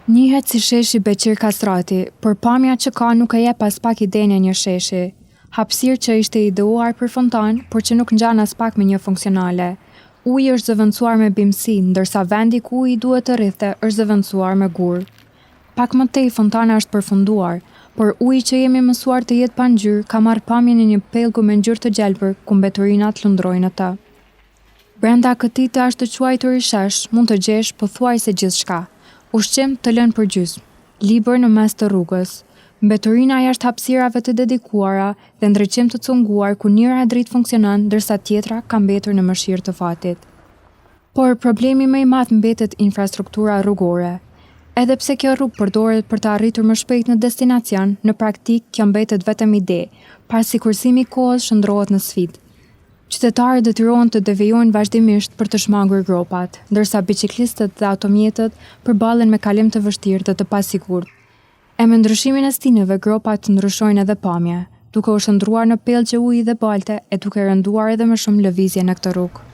Njihet si sheshi Beqir Kastrati, por pamja që ka nuk e jep as pak idenë e një sheshi. Hapësirë që ishte ideuar për fontan, por që nuk ngjan as pak me një funksionale. Uji është zëvendësuar me bimësi, ndërsa vendi ku uji duhet të rrithte është zëvendësuar me gur. Pak më tej fontana është përfunduar, por uji që jemi mësuar të jetë pa ngjyrë ka marrë pamjen e një pellgu me ngjyrë të gjelbër ku mbeturinat lundrojnë në të. Brenda këtij të ashtë të quajtur i shesh, mund të gjesh pothuajse gjithçka. Ushqim të lënë për gjysmë, libër në mes të rrugës, mbeturina jashtë hapësirave të dedikuara dhe ndriçim të cunguar ku njëra e dritë funksionon ndërsa tjetra ka mbetur në mëshirë të fatit. Por problemi më i madh mbetet infrastruktura rrugore. Edhe pse kjo rrugë përdoret për të arritur më shpejt në destinacion, në praktik kjo mbetet vetëm ide, pasi kursimi i kohës shndrohet në sfidë. Qytetarët detyrohen të devijojnë vazhdimisht për të shmangur gropat, ndërsa biçiklistët dhe automjetët përballen me kalim të vështirë dhe të pasigurt. E me ndryshimin e stinëve, gropat ndryshojnë edhe pamje, duke u shndruar në pellgje uji dhe balte e duke rënduar edhe më shumë lëvizje në këtë rrugë.